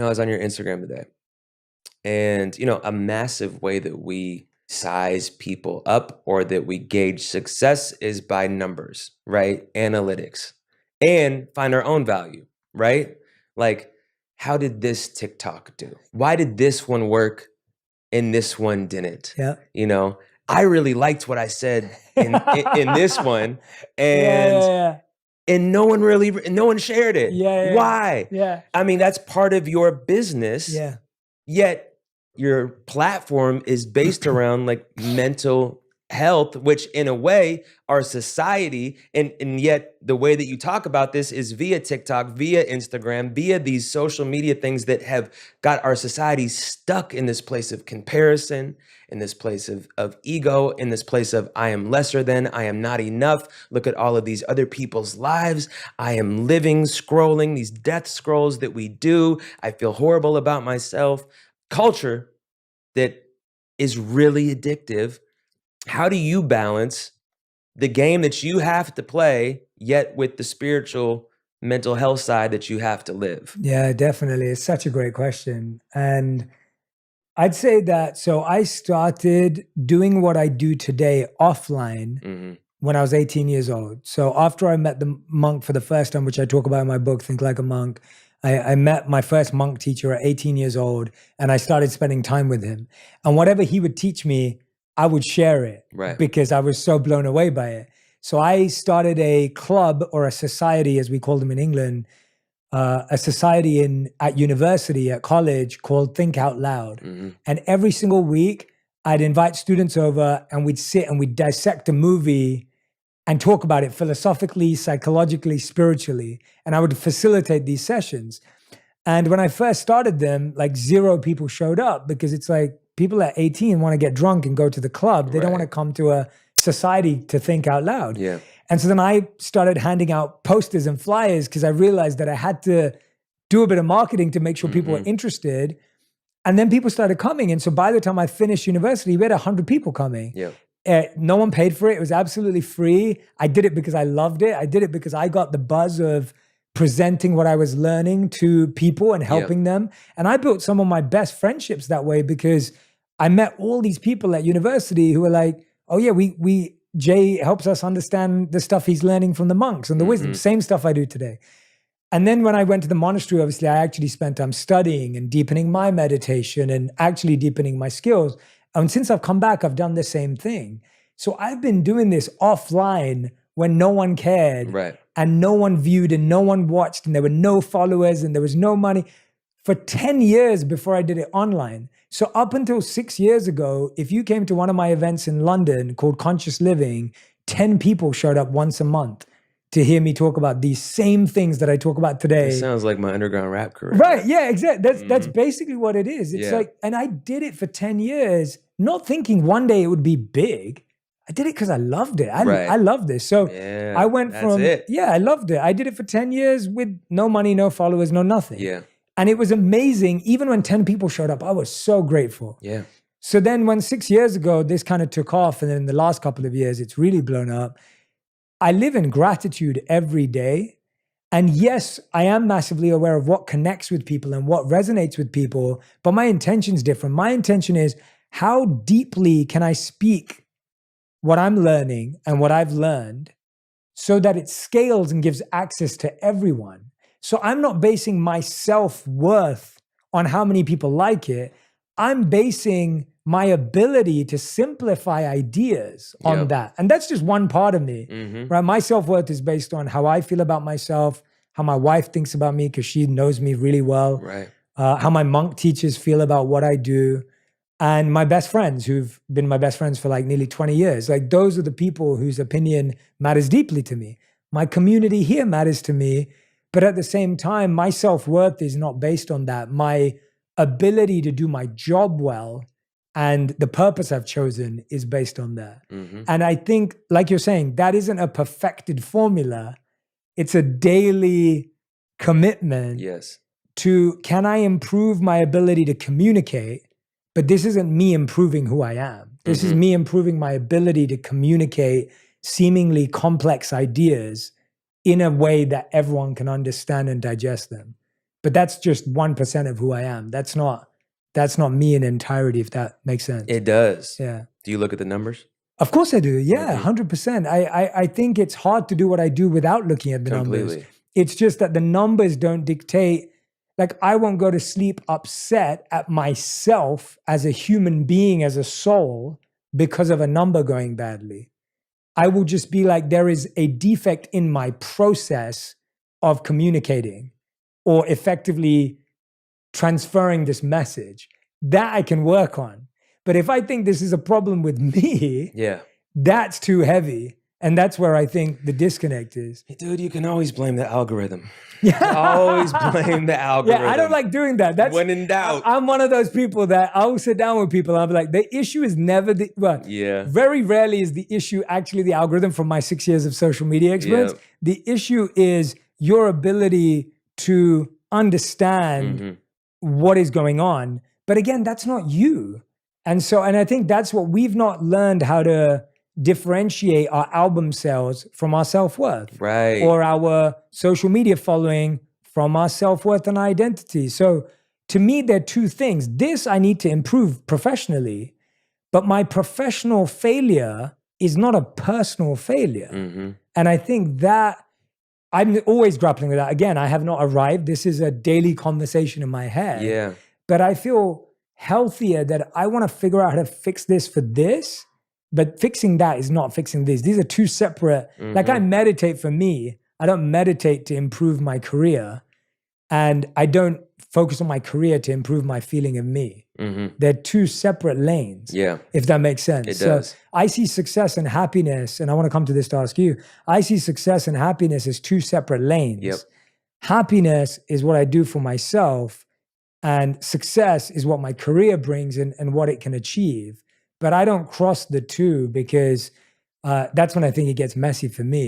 I was on your Instagram today, and a massive way that we size people up or that we gauge success is by numbers, right? Analytics, and find our own value, right? Like, how did this TikTok do? Why did this one work and this one didn't? Yeah. I really liked what I said in this one, and and no one shared it. Yeah. Why? Yeah. I mean, that's part of your business. Yeah. Yet your platform is based around like mental health, which in a way our society, and yet the way that you talk about this is via TikTok, via Instagram, via these social media things that have got our society stuck in this place of comparison, in this place of ego, in this place of I am lesser than, I am not enough. Look at all of these other people's lives. I am living, scrolling, these death scrolls that we do. I feel horrible about myself. Culture that is really addictive. How do you balance the game that you have to play, yet with the spiritual mental health side that you have to live? Yeah, definitely. It's such a great question. And I'd say that, so I started doing what I do today offline when I was 18 years old. So after I met the monk for the first time, which I talk about in my book, Think Like a Monk, I met my first monk teacher at 18 years old, and I started spending time with him. And whatever he would teach me, I would share it, right, because I was so blown away by it. So I started a club, or a society, as we call them in England, a society at university, at college, called Think Out Loud. And every single week, I'd invite students over, and we'd sit and we'd dissect a movie and talk about it philosophically, psychologically, spiritually. And I would facilitate these sessions. And when I first started them, like 0 people showed up, because it's like people at 18 want to get drunk and go to the club. They don't want to come to a society to think out loud. Yeah. And so then I started handing out posters and flyers, because I realized that I had to do a bit of marketing to make sure people were interested. And then people started coming. And so by the time I finished university, we had 100 people coming. Yeah. No one paid for it. It was absolutely free. I did it because I loved it. I did it because I got the buzz of presenting what I was learning to people and helping them. And I built some of my best friendships that way, because I met all these people at university who were like, oh yeah, Jay helps us understand the stuff he's learning from the monks and the wisdom, same stuff I do today. And then when I went to the monastery, obviously I actually spent time studying and deepening my meditation and actually deepening my skills. And since I've come back, I've done the same thing. So I've been doing this offline when no one cared, right, and no one viewed and no one watched, and there were no followers and there was no money for 10 years before I did it online. So up until 6 years ago, if you came to one of my events in London called Conscious Living, 10 people showed up once a month to hear me talk about these same things that I talk about today. It sounds like my underground rap career. Right, yeah, exactly. That's basically what it is. It's like, and I did it for 10 years, not thinking one day it would be big. I did it because I loved it. I love this. So I went from, I loved it. I did it for 10 years with no money, no followers, no nothing. Yeah. And it was amazing. Even when 10 people showed up, I was so grateful. Yeah. So then when 6 years ago, this kind of took off, and then in the last couple of years, it's really blown up. I live in gratitude every day. And yes, I am massively aware of what connects with people and what resonates with people, but my intention's different. My intention is, how deeply can I speak what I'm learning and what I've learned so that it scales and gives access to everyone? So I'm not basing my self-worth on how many people like it. I'm basing my ability to simplify ideas on that. And that's just one part of me, right? My self-worth is based on how I feel about myself, how my wife thinks about me, because she knows me really well, right? How my monk teachers feel about what I do, and my best friends, who've been my best friends for like nearly 20 years. Like, those are the people whose opinion matters deeply to me. My community here matters to me, but at the same time, my self-worth is not based on that. My ability to do my job well and the purpose I've chosen is based on that. And I think, like you're saying, that isn't a perfected formula. It's a daily commitment to, can I improve my ability to communicate? But this isn't me improving who I am. This is me improving my ability to communicate seemingly complex ideas in a way that everyone can understand and digest them. but that's just 1% of who I am. That's not me in entirety, if that makes sense. It does. Yeah. Do you look at the numbers? Of course I do. Yeah, Mhm. 100%. I think it's hard to do what I do without looking at the numbers. Completely. It's just that the numbers don't dictate. Like, I won't go to sleep upset at myself as a human being, as a soul, because of a number going badly. I will just be like, there is a defect in my process of communicating or effectively transferring this message that I can work on. But if I think this is a problem with me, Yeah. that's too heavy. And that's where I think the disconnect is. Dude, you can always blame the algorithm. Yeah. Always blame the algorithm. Yeah, I don't like doing that. That's when in doubt. I'm one of those people that I'll sit down with people and I'll be like, the issue is never Yeah. very rarely is the issue actually the algorithm from my 6 years of social media experience. Yeah. The issue is your ability to understand Mhm. what is going on. But again, that's not you. And I think that's what we've not learned, how to differentiate our album sales from our self-worth. Right. Or our social media following from our self-worth and identity. So to me, there are two things. This I need to improve professionally, but my professional failure is not a personal failure. Mhm. And I think that I'm always grappling with that. Again, I have not arrived. This is a daily conversation in my head. Yeah. But I feel healthier that I want to figure out how to fix this for this, but fixing that is not fixing this. These are two separate, like I meditate for me. I don't meditate to improve my career, and I don't focus on my career to improve my feeling of me. Mhm. They're two separate lanes, Yeah. if that makes sense. It does. I see success and happiness, and I want to come to this to ask you. I see success and happiness as two separate lanes. Yep. Happiness is what I do for myself, and success is what my career brings and what it can achieve. But I don't cross the two, because that's when I think it gets messy for me.